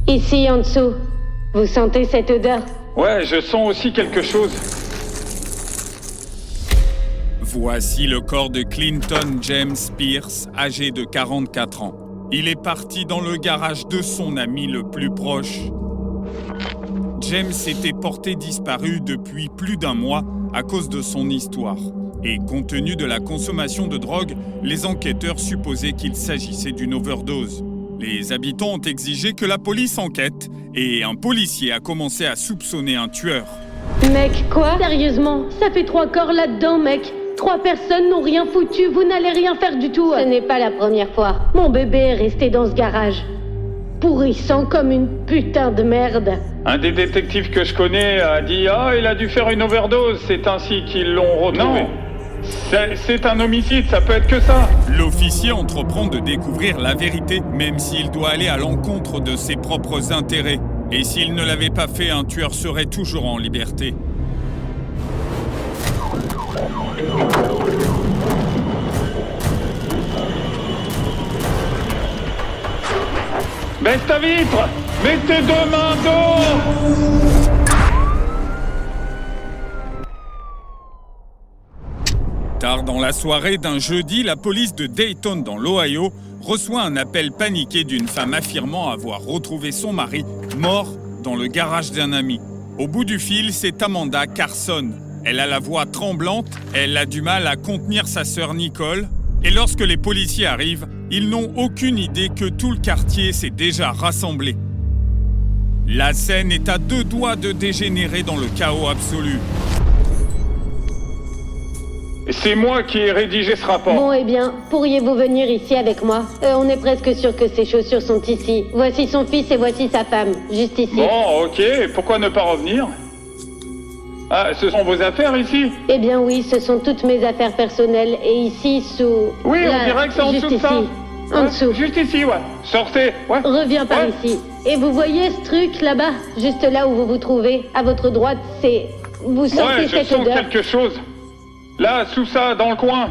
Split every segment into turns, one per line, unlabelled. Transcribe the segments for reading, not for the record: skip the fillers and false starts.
Ici, en dessous. Vous sentez cette odeur?
Ouais, je sens aussi quelque chose.
Voici le corps de Clinton James Pierce, âgé de 44 ans. Il est parti dans le garage de son ami le plus proche. James était porté disparu depuis plus d'1 mois à cause de son histoire. Et compte tenu de la consommation de drogue, les enquêteurs supposaient qu'il s'agissait d'une overdose. Les habitants ont exigé que la police enquête et un policier a commencé à soupçonner un tueur.
Mec, quoi? Sérieusement, ça fait 3 corps là-dedans, mec. 3 personnes n'ont rien foutu, vous n'allez rien faire du tout. Ce n'est pas la première fois. Mon bébé est resté dans ce garage, pourrissant comme une putain de merde.
Un des détectives que je connais a dit « Ah, il a dû faire une overdose, c'est ainsi qu'ils l'ont retrouvé. » Non, c'est un homicide, ça peut être que ça.
L'officier entreprend de découvrir la vérité, même s'il doit aller à l'encontre de ses propres intérêts. Et s'il ne l'avait pas fait, un tueur serait toujours en liberté.
Baisse ta vitre! Mets tes 2 mains d'eau!
Tard dans la soirée d'un jeudi, la police de Dayton dans l'Ohio reçoit un appel paniqué d'une femme affirmant avoir retrouvé son mari mort dans le garage d'un ami. Au bout du fil, c'est Amanda Carson. Elle a la voix tremblante, elle a du mal à contenir sa sœur Nicole. Et lorsque les policiers arrivent, ils n'ont aucune idée que tout le quartier s'est déjà rassemblé. La scène est à 2 doigts de dégénérer dans le chaos absolu.
C'est moi qui ai rédigé ce rapport.
Bon, eh bien, pourriez-vous venir ici avec moi? On est presque sûr que ses chaussures sont ici. Voici son fils et voici sa femme, juste ici.
Bon, ok, pourquoi ne pas revenir? Ah, ce sont vos affaires ici?
Eh bien oui, ce sont toutes mes affaires personnelles et ici sous...
Oui,
là,
on dirait que c'est en
juste
dessous de ça.
ici. En dessous.
Juste ici, ouais. Sortez, ouais.
Reviens par
Ouais.
ici. Et vous voyez ce truc là-bas, juste là où vous vous trouvez, à votre droite, c'est... Vous sentez
Ouais, je
cette
sens
odeur?
quelque chose. Là, sous ça, dans le coin.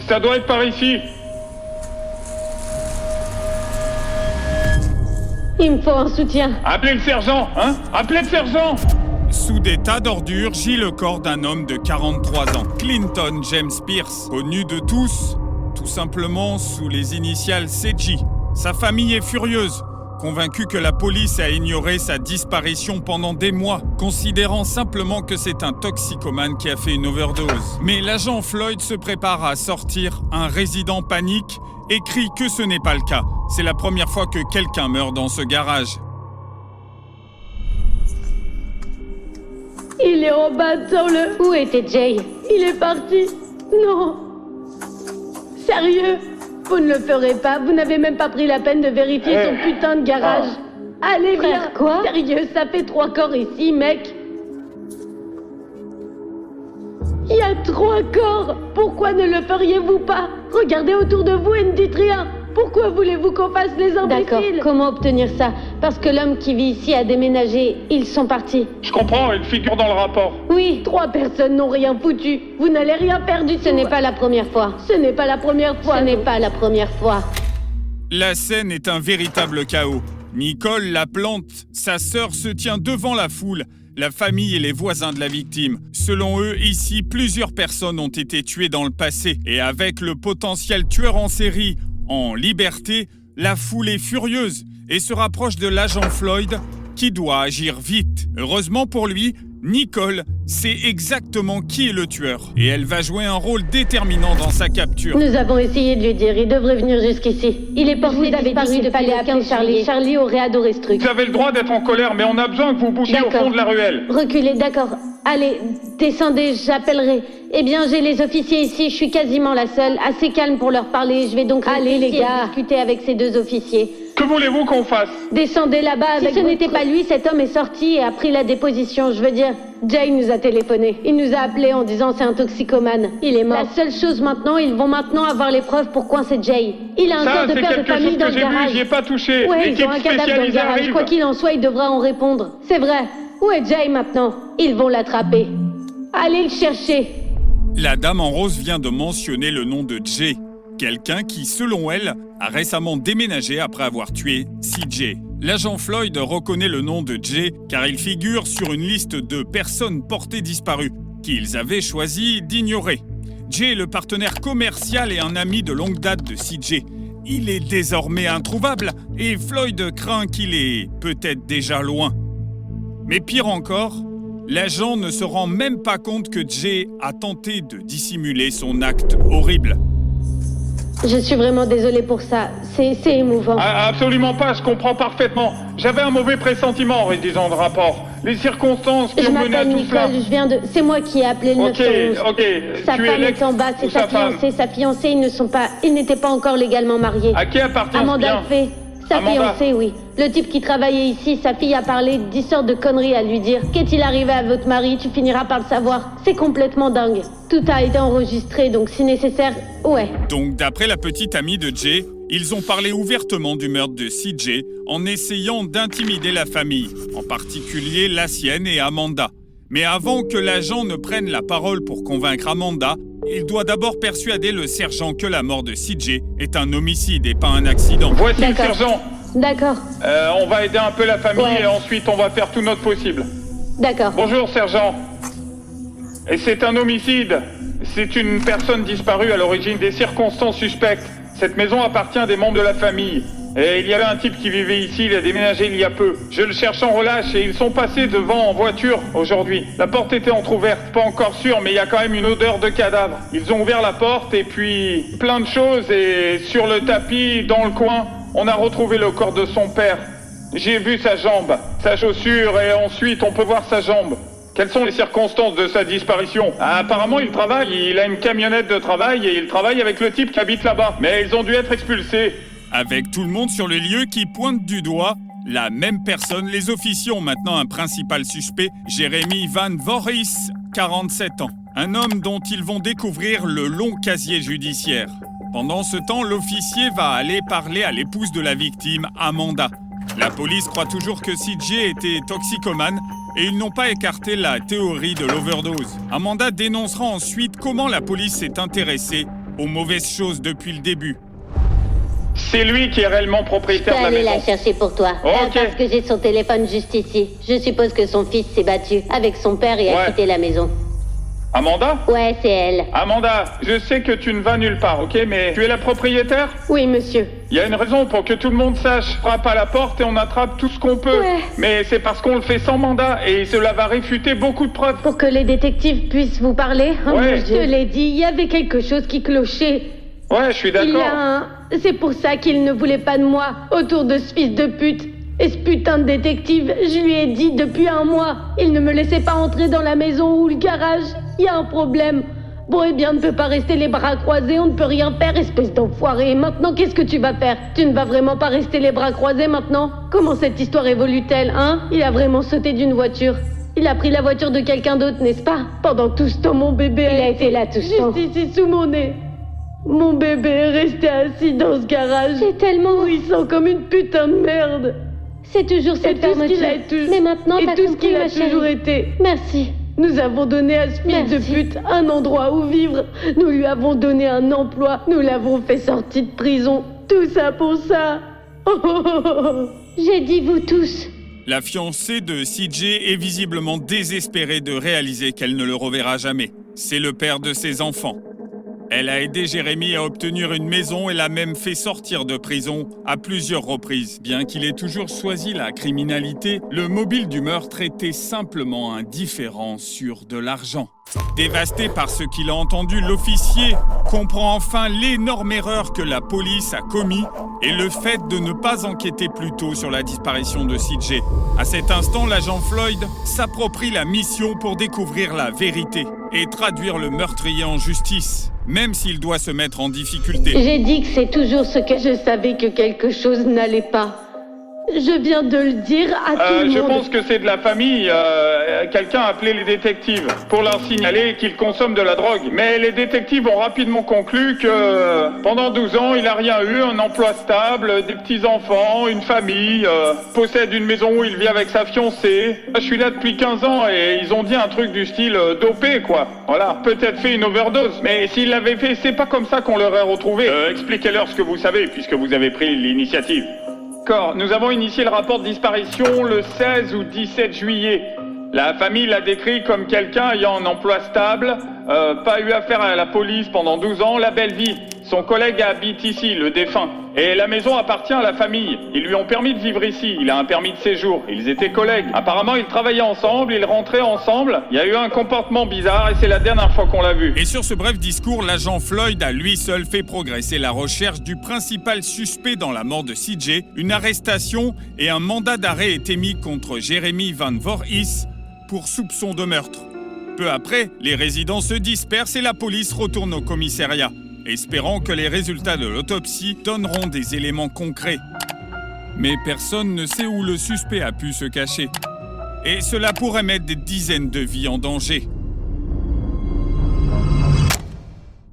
Ça doit être par ici.
Il me faut un soutien.
Appelez le sergent, hein? Appelez le sergent!
Sous des tas d'ordures gît le corps d'un homme de 43 ans, Clinton James Pierce, connu de tous, tout simplement sous les initiales CJ. Sa famille est furieuse, convaincue que la police a ignoré sa disparition pendant des mois, considérant simplement que c'est un toxicomane qui a fait une overdose. Mais l'agent Floyd se prépare à sortir, un résident panique et crie que ce n'est pas le cas. C'est la première fois que quelqu'un meurt dans ce garage.
Il est en bas dans le... Où était Jay? Il est parti. Non. Sérieux? Vous ne le ferez pas. Vous n'avez même pas pris la peine de vérifier son putain de garage. Allez, viens. Quoi? Sérieux, ça fait 3 corps ici, mec. Il y a 3 corps. Pourquoi ne le feriez-vous pas? Regardez autour de vous et ne dites rien. Pourquoi voulez-vous qu'on fasse les imbéciles? D'accord, comment obtenir ça? Parce que l'homme qui vit ici a déménagé. Ils sont partis.
Je comprends, il figure dans le rapport.
Oui, 3 personnes n'ont rien foutu. Vous n'allez rien faire du tout. Ce n'est pas la première fois. Ce n'est pas la première fois. Ce n'est pas la première fois.
La scène est un véritable chaos. Nicole, la plante, sa sœur se tient devant la foule, la famille et les voisins de la victime. Selon eux, ici, plusieurs personnes ont été tuées dans le passé. Et avec le potentiel tueur en série en liberté, la foule est furieuse et se rapproche de l'agent Floyd qui doit agir vite. Heureusement pour lui, Nicole sait exactement qui est le tueur et elle va jouer un rôle déterminant dans sa capture.
Nous avons essayé de lui dire, il devrait venir jusqu'ici. Il est porté disparu depuis le 15 Charlie. Charlie aurait adoré ce truc.
Vous avez le droit d'être en colère, mais on a besoin que vous bougiez au fond de la ruelle.
Reculez, d'accord. Allez, descendez, j'appellerai. Eh bien, j'ai les officiers ici, je suis quasiment la seule, assez calme pour leur parler. Je vais donc aller, les gars, discuter avec ces 2 officiers.
Que voulez-vous qu'on fasse?
Descendez là-bas avec... Si ce n'était pas lui, cet homme est sorti et a pris la déposition. Je veux dire, Jay nous a téléphoné. Il nous a appelés en disant c'est un toxicomane. Il est mort. La seule chose maintenant, ils vont maintenant avoir les preuves pour coincer Jay. Il a un corps de père de famille dans le garage.
J'y ai pas touché.
Ouais, ils
L'équipe
ont un cadavre dans le
spécialisée
garage.
arrive.
Quoi qu'il en soit, il devra en répondre. C'est vrai. Où est Jay maintenant? Ils vont l'attraper. Allez le chercher.
La dame en rose vient de mentionner le nom de Jay, quelqu'un qui, selon elle, a récemment déménagé après avoir tué CJ. L'agent Floyd reconnaît le nom de Jay car il figure sur une liste de personnes portées disparues qu'ils avaient choisi d'ignorer. Jay est le partenaire commercial et un ami de longue date de CJ. Il est désormais introuvable et Floyd craint qu'il est peut-être déjà loin. Mais pire encore, l'agent ne se rend même pas compte que Jay a tenté de dissimuler son acte horrible.
Je suis vraiment désolée pour ça. C'est émouvant.
Absolument pas, je comprends parfaitement. J'avais un mauvais pressentiment en rédigeant le rapport. Les circonstances qui ont mené à tout cela.
C'est moi qui ai appelé le 911.
Ok.
Sa femme est en bas, c'est sa fiancée. Sa fiancée, ils n'étaient pas encore légalement mariés.
À qui appartient
Amanda
bien
Fay. Sa fiancée, oui. Le type qui travaillait ici, sa fille a parlé 10 sortes de conneries à lui dire. Qu'est-il arrivé à votre mari? Tu finiras par le savoir. C'est complètement dingue. Tout a été enregistré, donc si nécessaire, ouais.
Donc d'après la petite amie de Jay, ils ont parlé ouvertement du meurtre de CJ en essayant d'intimider la famille, en particulier la sienne et Amanda. Mais avant que l'agent ne prenne la parole pour convaincre Amanda, il doit d'abord persuader le sergent que la mort de CJ est un homicide et pas un accident.
Voici le sergent.
D'accord.
On va aider un peu la famille et ensuite on va faire tout notre possible.
D'accord.
Bonjour sergent. Et c'est un homicide. C'est une personne disparue à l'origine des circonstances suspectes. Cette maison appartient à des membres de la famille. Et il y avait un type qui vivait ici, il a déménagé il y a peu. Je le cherche en relâche et ils sont passés devant en voiture aujourd'hui. La porte était entrouverte, pas encore sûre, mais il y a quand même une odeur de cadavre. Ils ont ouvert la porte et puis plein de choses et sur le tapis, dans le coin, on a retrouvé le corps de son père. J'ai vu sa jambe, sa chaussure et ensuite on peut voir sa jambe. Quelles sont les circonstances de sa disparition? Apparemment, il travaille, il a une camionnette de travail et il travaille avec le type qui habite là-bas. Mais ils ont dû être expulsés.
Avec tout le monde sur le lieu qui pointe du doigt la même personne, les officiers ont maintenant un principal suspect, Jeremy Van Voorhis, 47 ans. Un homme dont ils vont découvrir le long casier judiciaire. Pendant ce temps, l'officier va aller parler à l'épouse de la victime, Amanda. La police croit toujours que CJ était toxicomane et ils n'ont pas écarté la théorie de l'overdose. Amanda dénoncera ensuite comment la police s'est intéressée aux mauvaises choses depuis le début.
C'est lui qui est réellement propriétaire de la maison.
Je peux aller la chercher pour toi.
Ok.
Parce que j'ai son téléphone juste ici. Je suppose que son fils s'est battu avec son père et a quitté la maison.
Amanda?
Ouais, c'est elle.
Amanda, je sais que tu ne vas nulle part, ok? Mais tu es la propriétaire?
Oui, monsieur.
Il y a une raison pour que tout le monde sache. Frappe à la porte et on attrape tout ce qu'on peut.
Ouais.
Mais c'est parce qu'on le fait sans mandat et cela va réfuter beaucoup de preuves.
Pour que les détectives puissent vous parler. Oh,
Ouais.
je te l'ai dit, il y avait quelque chose qui clochait.
Ouais, je suis
Il y
d'accord.
a un... C'est pour ça qu'il ne voulait pas de moi autour de ce fils de pute. Et ce putain de détective, je lui ai dit depuis un mois. Il ne me laissait pas entrer dans la maison ou le garage. Il y a un problème. Bon, eh bien, on ne peut pas rester les bras croisés, on ne peut rien faire, espèce d'enfoiré. Et maintenant, qu'est-ce que tu vas faire? Tu ne vas vraiment pas rester les bras croisés maintenant? Comment cette histoire évolue-t-elle, hein? Il a vraiment sauté d'une voiture. Il a pris la voiture de quelqu'un d'autre, n'est-ce pas? Pendant tout ce temps, mon bébé... Il a été là tout ce temps. Juste ici, sous mon nez. Mon bébé est resté assis dans ce garage. C'est tellement... Il sent comme une putain de merde. C'est toujours cette fermeture. Mais maintenant, t'as tout ce qu'il a toujours été. Merci. Nous avons donné à ce fils de pute un endroit où vivre. Nous lui avons donné un emploi. Nous l'avons fait sortir de prison. Tout ça pour ça. J'ai dit vous tous.
La fiancée de CJ est visiblement désespérée de réaliser qu'elle ne le reverra jamais. C'est le père de ses enfants. Elle a aidé Jérémy à obtenir une maison et l'a même fait sortir de prison à plusieurs reprises. Bien qu'il ait toujours choisi la criminalité, le mobile du meurtre était simplement indifférent sur de l'argent. Dévasté par ce qu'il a entendu, l'officier comprend enfin l'énorme erreur que la police a commise et le fait de ne pas enquêter plus tôt sur la disparition de CJ. À cet instant, l'agent Floyd s'approprie la mission pour découvrir la vérité et traduire le meurtrier en justice, même s'il doit se mettre en difficulté.
J'ai dit que c'est toujours ce que je savais que quelque chose n'allait pas. Je viens de le dire à tout le monde.
Je pense que c'est de la famille. Quelqu'un a appelé les détectives pour leur signaler qu'ils consomment de la drogue. Mais les détectives ont rapidement conclu que pendant 12 ans, il n'a rien eu, un emploi stable, des petits-enfants, une famille, possède une maison où il vit avec sa fiancée. Je suis là depuis 15 ans et ils ont dit un truc du style dopé, quoi. Voilà, peut-être fait une overdose. Mais s'ils l'avaient fait, c'est pas comme ça qu'on l'aurait retrouvé. Expliquez-leur ce que vous savez, puisque vous avez pris l'initiative. D'accord, nous avons initié le rapport de disparition le 16 ou 17 juillet. La famille l'a décrit comme quelqu'un ayant un emploi stable, pas eu affaire à la police pendant 12 ans, la belle vie. Son collègue habite ici, le défunt. Et la maison appartient à la famille. Ils lui ont permis de vivre ici, il a un permis de séjour. Ils étaient collègues. Apparemment, ils travaillaient ensemble, ils rentraient ensemble. Il y a eu un comportement bizarre et c'est la dernière fois qu'on l'a vu.
Et sur ce bref discours, l'agent Floyd a lui seul fait progresser la recherche du principal suspect dans la mort de CJ. Une arrestation et un mandat d'arrêt est émis contre Jeremy Van Voorhis pour soupçon de meurtre. Peu après, les résidents se dispersent et la police retourne au commissariat, espérant que les résultats de l'autopsie donneront des éléments concrets. Mais personne ne sait où le suspect a pu se cacher. Et cela pourrait mettre des dizaines de vies en danger.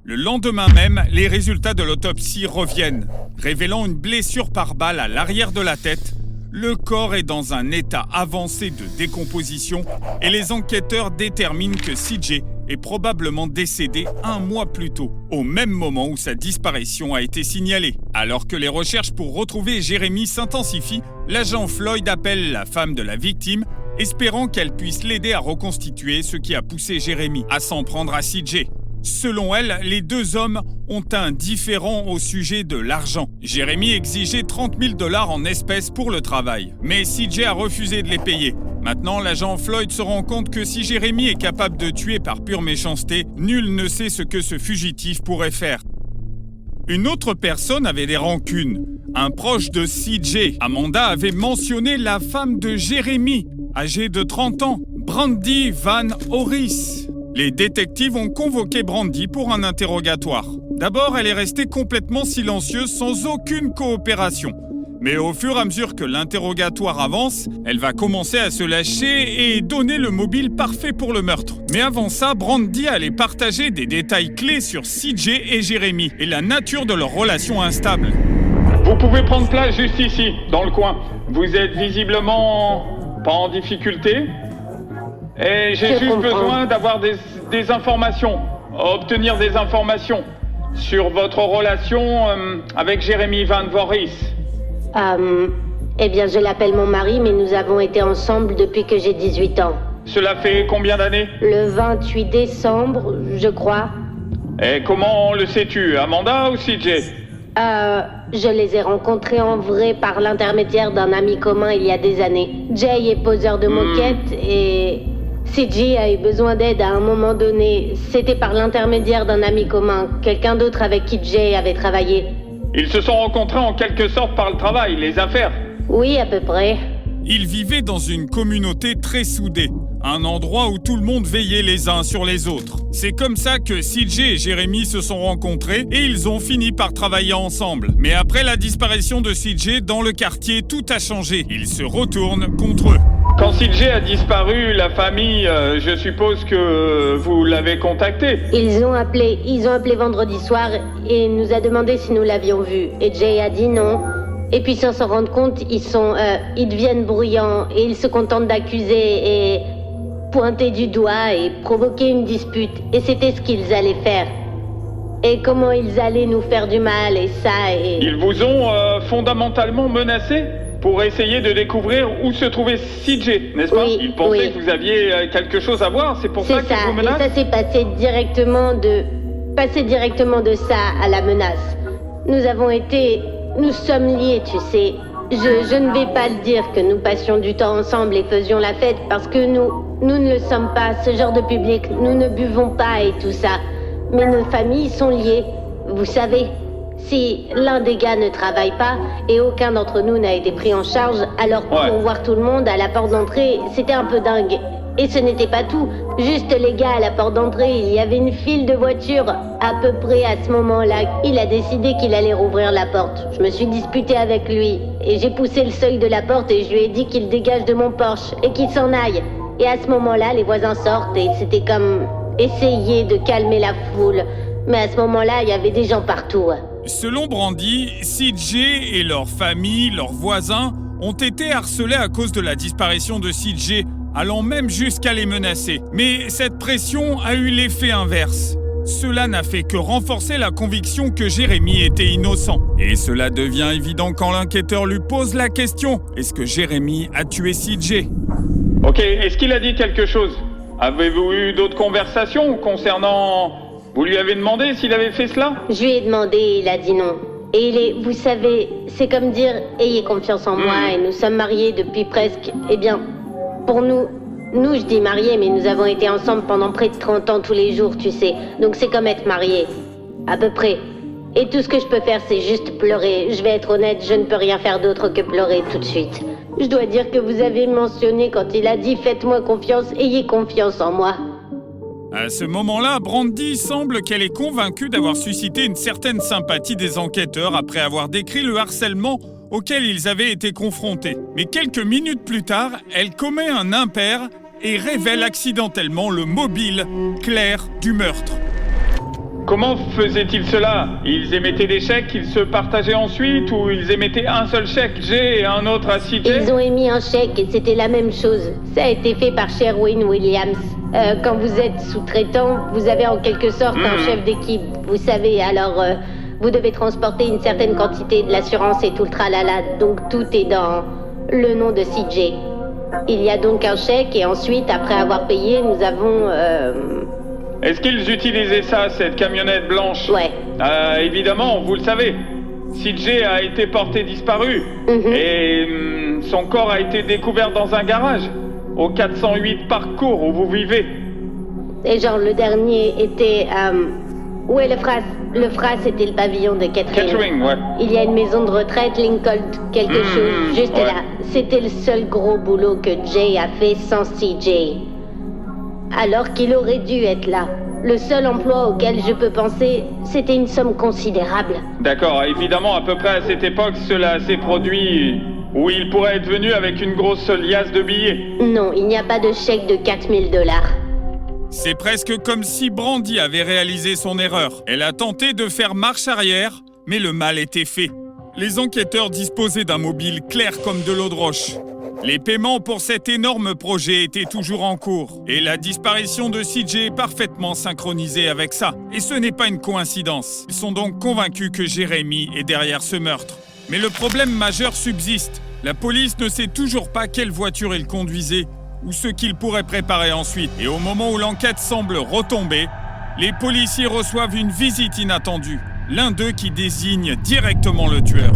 Le lendemain même, les résultats de l'autopsie reviennent, révélant une blessure par balle à l'arrière de la tête. Le corps est dans un état avancé de décomposition et les enquêteurs déterminent que CJ est probablement décédé 1 mois plus tôt, au même moment où sa disparition a été signalée. Alors que les recherches pour retrouver Jeremy s'intensifient, l'agent Floyd appelle la femme de la victime, espérant qu'elle puisse l'aider à reconstituer ce qui a poussé Jeremy à s'en prendre à CJ. Selon elle, les deux hommes ont un différend au sujet de l'argent. Jeremy exigeait 30 000 $ en espèces pour le travail, mais CJ a refusé de les payer. Maintenant, l'agent Floyd se rend compte que si Jeremy est capable de tuer par pure méchanceté, nul ne sait ce que ce fugitif pourrait faire. Une autre personne avait des rancunes. Un proche de CJ, Amanda, avait mentionné la femme de Jeremy, âgée de 30 ans, Brandy Van Voorhis. Les détectives ont convoqué Brandy pour un interrogatoire. D'abord, elle est restée complètement silencieuse sans aucune coopération. Mais au fur et à mesure que l'interrogatoire avance, elle va commencer à se lâcher et donner le mobile parfait pour le meurtre. Mais avant ça, Brandy allait partager des détails clés sur CJ et Jeremy et la nature de leur relation instable.
Vous pouvez prendre place juste ici, dans le coin. Vous êtes visiblement pas en difficulté. Et j'ai juste besoin d'avoir des informations, obtenir des informations sur votre relation avec Jeremy Van Voorhis.
Eh bien, je l'appelle mon mari, mais nous avons été ensemble depuis que j'ai 18 ans.
Cela fait combien d'années?
Le 28 décembre, je crois.
Et comment le sais-tu, Amanda ou CJ?
Je les ai rencontrés en vrai par l'intermédiaire d'un ami commun il y a des années. Jay est poseur de moquettes et CJ a eu besoin d'aide à un moment donné. C'était par l'intermédiaire d'un ami commun, quelqu'un d'autre avec qui Jay avait travaillé.
Ils se sont rencontrés en quelque sorte par le travail, les affaires.
Oui, à peu près.
Ils vivaient dans une communauté très soudée, un endroit où tout le monde veillait les uns sur les autres. C'est comme ça que CJ et Jeremy se sont rencontrés et ils ont fini par travailler ensemble. Mais après la disparition de CJ, dans le quartier, tout a changé. Ils se retournent contre eux.
Quand CJ a disparu, la famille, je suppose que vous l'avez contacté.
Ils ont appelé vendredi soir et nous a demandé si nous l'avions vu. Et Jay a dit non. Et puis sans s'en rendre compte, ils deviennent bruyants et ils se contentent d'accuser et pointer du doigt et provoquer une dispute. Et c'était ce qu'ils allaient faire. Et comment ils allaient nous faire du mal et ça et...
Ils vous ont fondamentalement menacé pour essayer de découvrir où se trouvait CJ, n'est-ce pas?
Oui,
Ils pensaient
oui.
que vous aviez quelque chose à voir, c'est pour ça qu'ils vous
et
menacent?
ça s'est passé directement de ça à la menace. Nous sommes liés, tu sais. Je ne vais pas le dire que nous passions du temps ensemble et faisions la fête parce que nous ne le sommes pas, ce genre de public. Nous ne buvons pas et tout ça. Mais nos familles sont liées, vous savez. Si l'un des gars ne travaille pas et aucun d'entre nous n'a été pris en charge, alors pour voir tout le monde à la porte d'entrée, c'était un peu dingue. Et ce n'était pas tout. Juste les gars à la porte d'entrée, il y avait une file de voitures. À peu près à ce moment-là, il a décidé qu'il allait rouvrir la porte. Je me suis disputée avec lui et j'ai poussé le seuil de la porte et je lui ai dit qu'il dégage de mon Porsche et qu'il s'en aille. Et à ce moment-là, les voisins sortent et c'était comme essayer de calmer la foule. Mais à ce moment-là, il y avait des gens partout.
Selon Brandy, CJ et leur famille, leurs voisins, ont été harcelés à cause de la disparition de CJ, allant même jusqu'à les menacer. Mais cette pression a eu l'effet inverse. cela n'a fait que renforcer la conviction que Jérémy était innocent. Et cela devient évident quand l'enquêteur lui pose la question « Est-ce que Jérémy a tué CJ ?»
Ok, est-ce qu'il a dit quelque chose? Avez-vous eu d'autres conversations concernant... Vous lui avez demandé s'il avait fait cela?
Je lui ai demandé et il a dit non. Et vous savez, c'est comme dire « Ayez confiance en moi et nous sommes mariés depuis presque... » Eh bien, pour nous je dis mariés, mais nous avons été ensemble pendant près de 30 ans tous les jours, tu sais. Donc c'est comme être mariés, à peu près. Et tout ce que je peux faire, c'est juste pleurer. Je vais être honnête, je ne peux rien faire d'autre que pleurer tout de suite. Je dois dire que vous avez mentionné quand il a dit « Faites-moi confiance, ayez confiance en moi ».
À ce moment-là, Brandy semble qu'elle est convaincue d'avoir suscité une certaine sympathie des enquêteurs après avoir décrit le harcèlement auquel ils avaient été confrontés. Mais quelques minutes plus tard, elle commet un impair et révèle accidentellement le mobile clair du meurtre.
Comment faisaient-ils cela? Ils émettaient des chèques, ils se partageaient ensuite, ou ils émettaient un seul chèque, G, et un autre à CJ?
Ils ont émis un chèque et c'était la même chose. Ça a été fait par Sherwin Williams. Quand vous êtes sous-traitant, vous avez en quelque sorte un chef d'équipe, vous savez, alors vous devez transporter une certaine quantité de l'assurance et tout le tralala, donc tout est dans le nom de CJ. Il y a donc un chèque et ensuite, après avoir payé, nous avons...
Est-ce qu'ils utilisaient ça, cette camionnette blanche?
Ouais.
Évidemment, vous le savez. CJ a été porté disparu. Et son corps a été découvert dans un garage, au 408 Parcours où vous vivez.
Et genre, le dernier était... Où est le Fras? Le Fras, c'était le pavillon de Catherine.
Catherine, ouais.
Il y a une maison de retraite, Lincoln, quelque chose, juste
ouais.
là. C'était le seul gros boulot que Jay a fait sans CJ. Alors qu'il aurait dû être là. Le seul emploi auquel je peux penser, c'était une somme considérable.
D'accord, évidemment, à peu près à cette époque, cela s'est produit où il pourrait être venu avec une grosse liasse de billets.
Non, il n'y a pas de chèque de 4000 $.
C'est presque comme si Brandy avait réalisé son erreur. Elle a tenté de faire marche arrière, mais le mal était fait. Les enquêteurs disposaient d'un mobile clair comme de l'eau de roche. Les paiements pour cet énorme projet étaient toujours en cours. Et la disparition de CJ est parfaitement synchronisée avec ça. Et ce n'est pas une coïncidence. Ils sont donc convaincus que Jérémy est derrière ce meurtre. Mais le problème majeur subsiste. La police ne sait toujours pas quelle voiture il conduisait ou ce qu'il pourrait préparer ensuite. Et au moment où l'enquête semble retomber, les policiers reçoivent une visite inattendue. L'un d'eux qui désigne directement le tueur.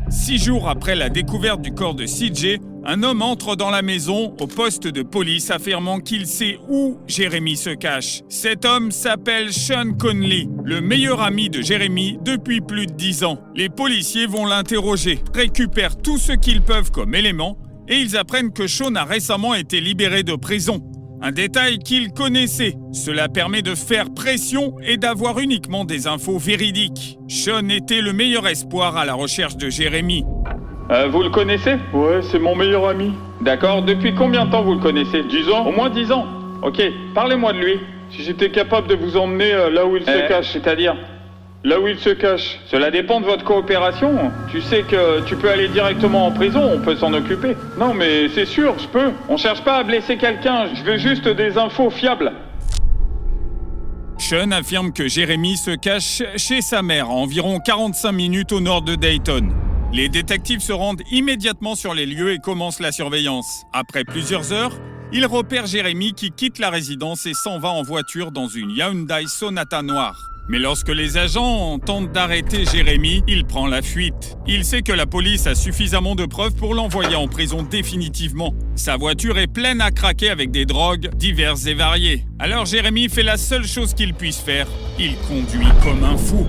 6 jours après la découverte du corps de CJ, un homme entre dans la maison au poste de police affirmant qu'il sait où Jérémy se cache. Cet homme s'appelle Sean Conley, le meilleur ami de Jérémy depuis plus de 10 ans. Les policiers vont l'interroger, récupèrent tout ce qu'ils peuvent comme éléments et ils apprennent que Sean a récemment été libéré de prison. Un détail qu'ils connaissaient. Cela permet de faire pression et d'avoir uniquement des infos véridiques. Sean était le meilleur espoir à la recherche de Jérémy.
Vous le connaissez? Ouais, c'est mon meilleur ami. D'accord, depuis combien de temps vous le connaissez? 10 ans? Au moins 10 ans. Ok, parlez-moi de lui. Si j'étais capable de vous emmener là où il se cache, c'est-à-dire là où il se cache. Cela dépend de votre coopération. Tu sais que tu peux aller directement en prison, on peut s'en occuper. Non mais c'est sûr, je peux. On cherche pas à blesser quelqu'un, je veux juste des infos fiables.
Sean affirme que Jérémy se cache chez sa mère, à environ 45 minutes au nord de Dayton. Les détectives se rendent immédiatement sur les lieux et commencent la surveillance. Après plusieurs heures, ils repèrent Jérémy qui quitte la résidence et s'en va en voiture dans une Hyundai Sonata noire. Mais lorsque les agents tentent d'arrêter Jérémy, il prend la fuite. Il sait que la police a suffisamment de preuves pour l'envoyer en prison définitivement. Sa voiture est pleine à craquer avec des drogues diverses et variées. Alors Jérémy fait la seule chose qu'il puisse faire. Il conduit comme un fou.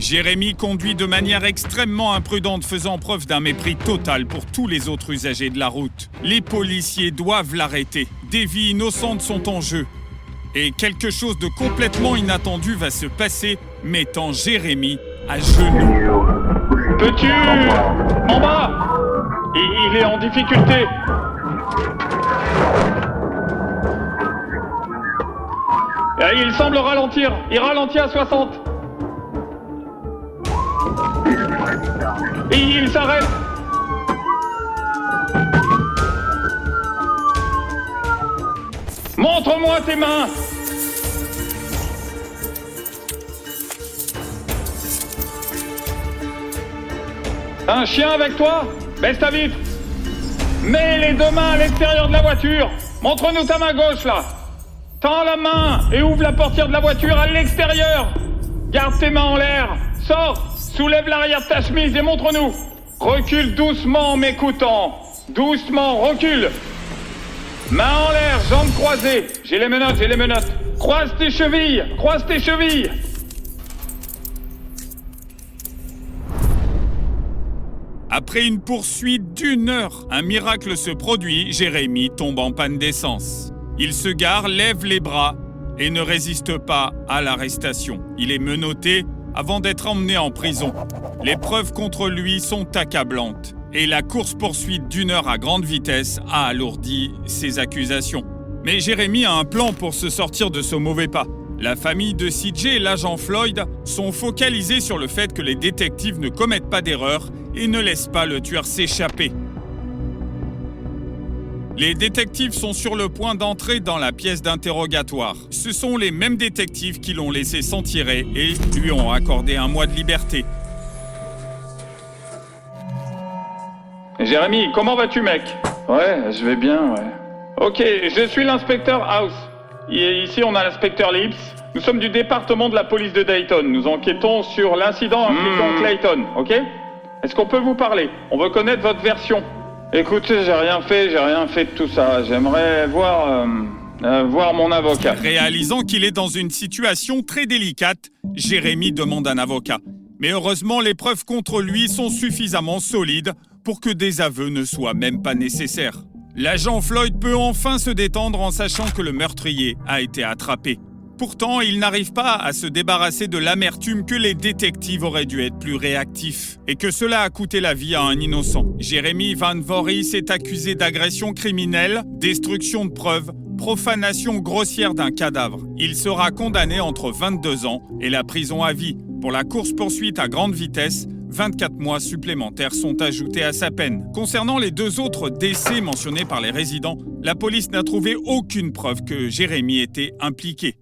Jérémy conduit de manière extrêmement imprudente, faisant preuve d'un mépris total pour tous les autres usagers de la route. Les policiers doivent l'arrêter. Des vies innocentes sont en jeu. Et quelque chose de complètement inattendu va se passer, mettant Jérémy à genoux.
Peux-tu... En bas! Il est en difficulté. Il semble ralentir. Il ralentit à 60. Et il s'arrête. Montre-moi tes mains. Un chien avec toi? Baisse ta vitre. Mets les deux mains à l'extérieur de la voiture. Montre-nous ta main gauche, là. Tends la main et ouvre la portière de la voiture à l'extérieur. Garde tes mains en l'air. Sors. Soulève l'arrière de ta chemise et montre-nous. Recule doucement en m'écoutant. Doucement, recule. Main en l'air, jambes croisées. J'ai les menottes. Croise tes chevilles.
Après une poursuite d'1 heure, un miracle se produit, Jérémy tombe en panne d'essence. Il se gare, lève les bras et ne résiste pas à l'arrestation. Il est menotté avant d'être emmené en prison. Les preuves contre lui sont accablantes et la course-poursuite d'1 heure à grande vitesse a alourdi ses accusations. Mais Jérémy a un plan pour se sortir de ce mauvais pas. La famille de CJ et l'agent Floyd sont focalisés sur le fait que les détectives ne commettent pas d'erreur et ne laissent pas le tueur s'échapper. Les détectives sont sur le point d'entrer dans la pièce d'interrogatoire. Ce sont les mêmes détectives qui l'ont laissé s'en tirer et lui ont accordé 1 mois de liberté.
Jérémy, comment vas-tu, mec? Ouais, je vais bien, ouais. Ok, je suis l'inspecteur House. Ici, on a l'inspecteur Lips. Nous sommes du département de la police de Dayton. Nous enquêtons sur l'incident impliquant Clayton, ok? Est-ce qu'on peut vous parler? On veut connaître votre version. Écoutez, j'ai rien fait de tout ça. J'aimerais voir mon avocat.
Réalisant qu'il est dans une situation très délicate, Jérémy demande un avocat. Mais heureusement, les preuves contre lui sont suffisamment solides pour que des aveux ne soient même pas nécessaires. L'agent Floyd peut enfin se détendre en sachant que le meurtrier a été attrapé. Pourtant, il n'arrive pas à se débarrasser de l'amertume que les détectives auraient dû être plus réactifs et que cela a coûté la vie à un innocent. Jérémy Van Voorhis est accusé d'agression criminelle, destruction de preuves, profanation grossière d'un cadavre. Il sera condamné entre 22 ans et la prison à vie. Pour la course-poursuite à grande vitesse, 24 mois supplémentaires sont ajoutés à sa peine. Concernant les 2 autres décès mentionnés par les résidents, la police n'a trouvé aucune preuve que Jérémy était impliqué.